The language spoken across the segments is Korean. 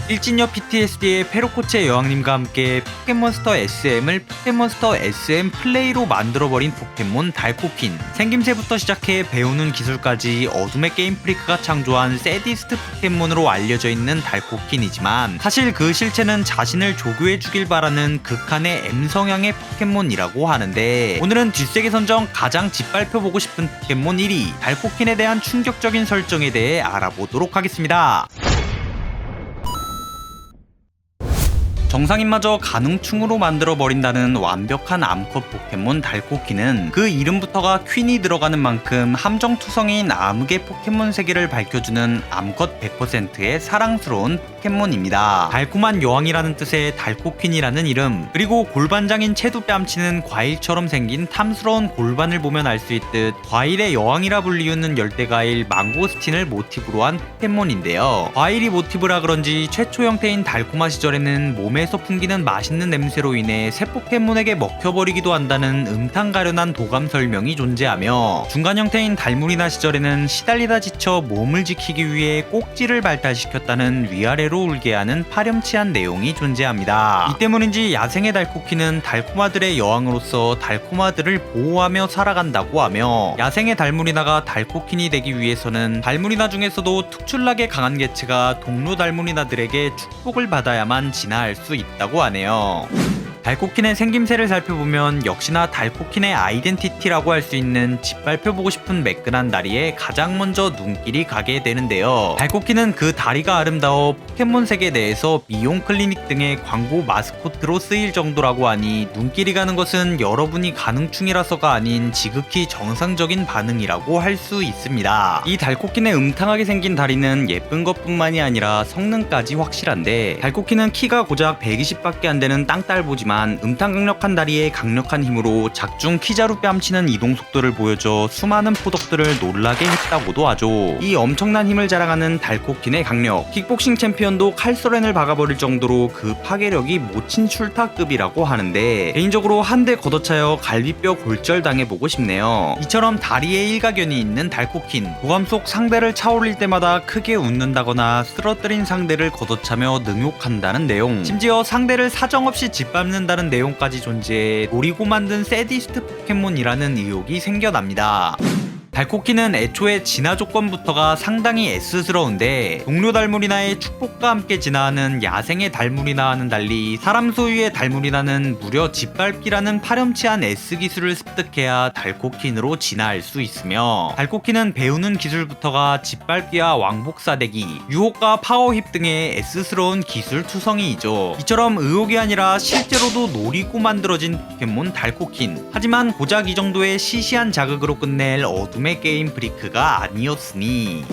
일진녀 PTSD의 페로코치의 여왕님과 함께 포켓몬스터 SM을 포켓몬스터 SM 플레이로 만들어버린 포켓몬 달코킨. 생김새부터 시작해 배우는 기술까지 어둠의 게임 프리크가 창조한 새디스트 포켓몬으로 알려져 있는 달코킨이지만 사실 그 실체는 자신을 조교해 주길 바라는 극한의 M성향의 포켓몬이라고 하는데, 오늘은 뒷세계 선정 가장 짓밟혀보고 싶은 포켓몬 1위 달코킨에 대한 충격적인 설정에 대해 알아보도록 하겠습니다. 정상인마저 가능충으로 만들어버린다는 완벽한 암컷 포켓몬 달코키는 그 이름부터가 퀸이 들어가는 만큼 함정투성이인 암흑의 포켓몬 세계를 밝혀주는 암컷 100%의 사랑스러운 포켓몬입니다. 달콤한 여왕이라는 뜻의 달코퀸이라는 이름, 그리고 골반장인 채도 뺨치는 과일처럼 생긴 탐스러운 골반을 보면 알 수 있듯 과일의 여왕이라 불리우는 열대과일 망고스틴을 모티브로 한 포켓몬인데요. 과일이 모티브라 그런지 최초 형태인 달코마 시절에는 몸에서 풍기는 맛있는 냄새로 인해 새 포켓몬에게 먹혀버리기도 한다는 음탕가련한 도감 설명이 존재하며, 중간 형태인 달무리나 시절에는 시달리다 지쳐 몸을 지키기 위해 꼭지를 발달시켰다는 위아래로 울게 하는 파렴치한 내용이 존재합니다. 이 때문인지 야생의 달코키는 달코마들의 여왕으로서 달코마들을 보호하며 살아간다고 하며, 야생의 달무리나가 달코킨이 되기 위해서는 달무리나 중에서도 특출나게 강한 개체가 동료 달무리나들에게 축복을 받아야만 진화할 수 있다고 하네요. 달코킨의 생김새를 살펴보면 역시나 달코킨의 아이덴티티라고 할 수 있는 짓밟혀보고 싶은 매끈한 다리에 가장 먼저 눈길이 가게 되는데요. 달코킨은 그 다리가 아름다워 포켓몬 세계 내에서 미용 클리닉 등의 광고 마스코트로 쓰일 정도라고 하니 눈길이 가는 것은 여러분이 가능충이라서가 아닌 지극히 정상적인 반응이라고 할 수 있습니다. 이 달코킨의 음탕하게 생긴 다리는 예쁜 것뿐만이 아니라 성능까지 확실한데, 달코킨은 키가 고작 120밖에 안 되는 땅딸보지만 음탕 강력한 다리에 강력한 힘으로 작중 키자루 뺨치는 이동 속도를 보여줘 수많은 포덕들을 놀라게 했다고도 하죠. 이 엄청난 힘을 자랑하는 달코킨의 강력, 킥복싱 챔피언도 칼소렌을 박아버릴 정도로 그 파괴력이 모친 슐타급이라고 하는데, 개인적으로 한 대 걷어차여 갈비뼈 골절당해보고 싶네요. 이처럼 다리에 일가견이 있는 달코킨, 고감 속 상대를 차올릴 때마다 크게 웃는다거나 쓰러뜨린 상대를 걷어차며 능욕한다는 내용, 심지어 상대를 사정없이 짓밟는 다는 내용까지 존재해 노리고 만든 새디스트 포켓몬이라는 의혹이 생겨납니다. 달코키는 애초에 진화 조건부터가 상당히 S스러운데, 동료 달무리나의 축복과 함께 진화하는 야생의 달무리나와는 달리 사람 소유의 달무리나는 무려 짓밟기라는 파렴치한 S 기술을 습득해야 달코킨으로 진화할 수 있으며, 달코킨은 배우는 기술부터가 짓밟기와 왕복사대기, 유혹과 파워힙 등의 S스러운 기술 투성이이죠. 이처럼 의혹이 아니라 실제로도 노리고 만들어진 포켓몬 달코킨. 하지만 고작 이 정도의 시시한 자극으로 끝낼 어둠 게임 브리크가 아니었으니,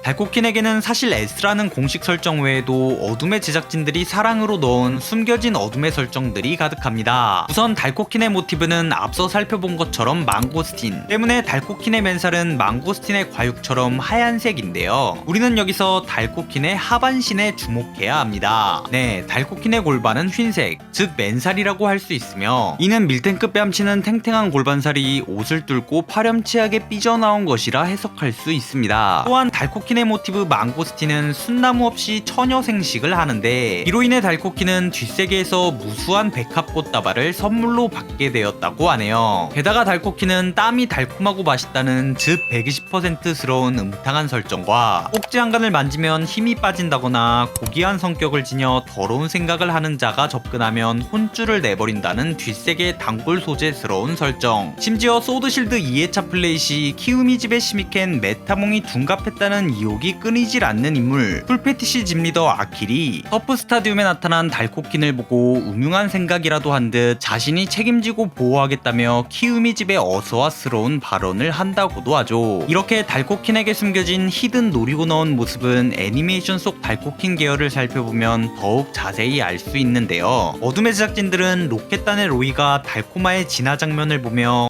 달코킨에게는 사실 S라는 공식 설정 외에도 어둠의 제작진들이 사랑으로 넣은 숨겨진 어둠의 설정들이 가득합니다. 우선 달코킨의 모티브는 앞서 살펴본 것처럼 망고스틴 때문에 달코킨의 맨살은 망고스틴의 과육처럼 하얀색인데요. 우리는 여기서 달코킨의 하반신에 주목해야 합니다. 네, 달코킨의 골반은 흰색, 즉 맨살이라고 할 수 있으며, 이는 밀탱크 뺨치는 탱탱한 골반살이 옷을 뚫고 파렴치하게 삐져나온 것이라 해석할 수 있습니다. 또한 달코킨의 모티브 망고스틴은 순나무 없이 처녀 생식을 하는데, 이로 인해 달코킨은 뒷세계에서 무수한 백합꽃다발을 선물로 받게 되었다고 하네요. 게다가 달코킨은 땀이 달콤하고 맛있다는 즉 120%스러운 음탕한 설정과 꼭지 한간을 만지면 힘이 빠진다거나 고귀한 성격을 지녀 더러운 생각을 하는 자가 접근하면 혼쭐을 내버린다는 뒷세계 단골 소재스러운 설정, 심지어 소드실드 2회차 플레이 시 키우미 집의 시미켄 메타몽이 둔갑했다는 이혹이 끊이질 않는 인물, 풀패티시 짐리더 아킬이 터프 스타디움에 나타난 달코킨을 보고 음흉한 생각이라도 한 듯 자신이 책임지고 보호하겠다며 키우미 집의 어서와스러운 발언을 한다고도 하죠. 이렇게 달코킨에게 숨겨진 히든 노리고 넣은 모습은 애니메이션 속 달코킨 계열을 살펴보면 더욱 자세히 알 수 있는데요. 어둠의 제작진들은 로켓단의 로이가 달코마의 진화 장면을 보며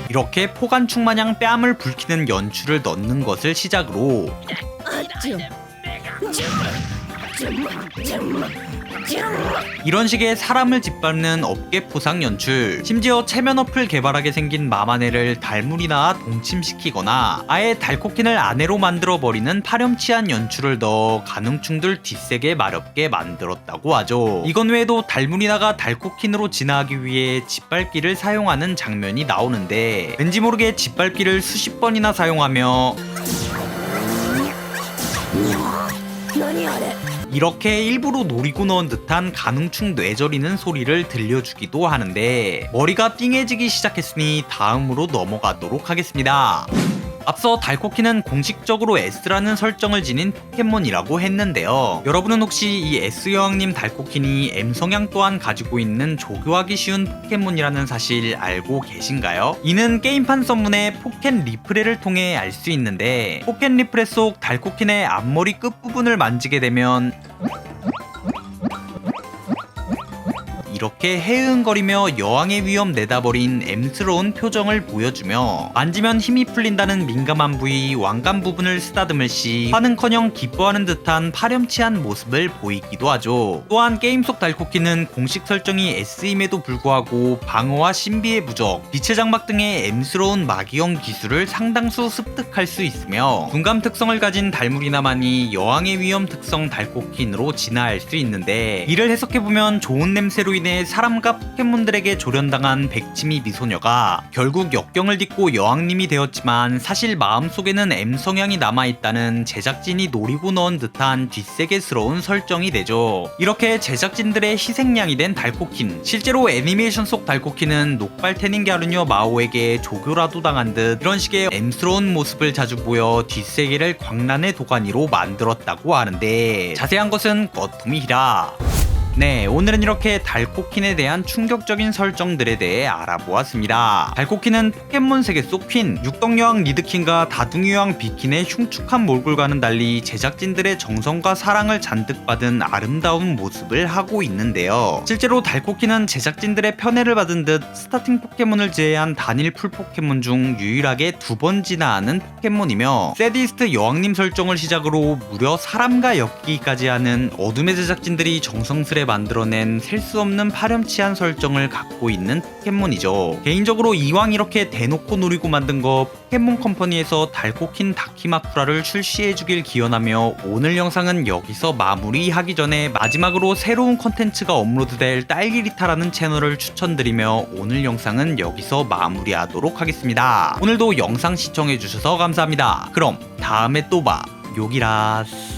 이렇게 포간충 마냥 뺨을 불키는 연출을 넣는 것을 시작으로 이런 식의 사람을 짓밟는 업계 포상 연출, 심지어 체면 어플 개발하게 생긴 마마네를 달물이나 동침시키거나 아예 달코킨을 아내로 만들어버리는 파렴치한 연출을 넣어 가능충들 뒷세계 마렵게 만들었다고 하죠. 이건 외에도 달물이나가 달코킨으로 진화하기 위해 짓밟기를 사용하는 장면이 나오는데 왠지 모르게 짓밟기를 수십 번이나 사용하며 이렇게 일부러 노리고 넣은 듯한 가능충 뇌저리는 소리를 들려주기도 하는데 머리가 띵해지기 시작했으니 다음으로 넘어가도록 하겠습니다. 앞서 달코키는 공식적으로 S라는 설정을 지닌 포켓몬이라고 했는데요. 여러분은 혹시 이 S여왕님 달코킨이 M성향 또한 가지고 있는 조교하기 쉬운 포켓몬이라는 사실 알고 계신가요? 이는 게임판 서문의 포켓 리프레를 통해 알 수 있는데 포켓 리프레 속 달코킨의 앞머리 끝부분을 만지게 되면 이렇게 해응거리며 여왕의 위험 내다버린 M스러운 표정을 보여주며 만지면 힘이 풀린다는 민감한 부위 왕관 부분을 쓰다듬을 시 화는커녕 기뻐하는 듯한 파렴치한 모습을 보이기도 하죠. 또한 게임 속 달코키는 공식 설정이 S임에도 불구하고 방어와 신비의 부적, 빛의 장막 등의 M스러운 마기형 기술을 상당수 습득할 수 있으며 둔감 특성을 가진 달물이나만이 여왕의 위험 특성 달코킨으로 진화할 수 있는데 이를 해석해보면 좋은 냄새로 인해 사람과 포켓몬들에게 조련당한 백치미 미소녀가 결국 역경을 딛고 여왕님이 되었지만 사실 마음속에는 M성향이 남아있다는 제작진이 노리고 넣은 듯한 뒷세계스러운 설정이 되죠. 이렇게 제작진들의 희생양이 된 달코킨, 실제로 애니메이션 속 달코킨은 녹발 태닝 갸루녀 마오에게 조교라도 당한 듯 이런 식의 M스러운 모습을 자주 보여 뒷세계를 광란의 도가니로 만들었다고 하는데 자세한 것은 거토미히라. 네, 오늘은 이렇게 달코킨에 대한 충격적인 설정들에 대해 알아보았습니다. 달코킨은 포켓몬 세계 속 퀸, 육덕여왕 리드킨과 다둥이여왕 비킨의 흉측한 몰골과는 달리 제작진들의 정성과 사랑을 잔뜩 받은 아름다운 모습을 하고 있는데요. 실제로 달코킨은 제작진들의 편애를 받은 듯 스타팅 포켓몬을 제외한 단일 풀 포켓몬 중 유일하게 2번 진화하는 포켓몬이며 세디스트 여왕님 설정을 시작으로 무려 사람과 엮이기까지 하는 어둠의 제작진들이 정성스레 만들어낸 셀 수 없는 파렴치한 설정을 갖고 있는 포켓몬이죠. 개인적으로 이왕 이렇게 대놓고 노리고 만든 거 포켓몬 컴퍼니에서 달코킨 다키마쿠라를 출시해주길 기원하며 오늘 영상은 여기서 마무리하기 전에 마지막으로 새로운 컨텐츠가 업로드될 딸기리타라는 채널을 추천드리며 오늘 영상은 여기서 마무리하도록 하겠습니다. 오늘도 영상 시청해주셔서 감사합니다. 그럼 다음에 또 봐. 요기라스.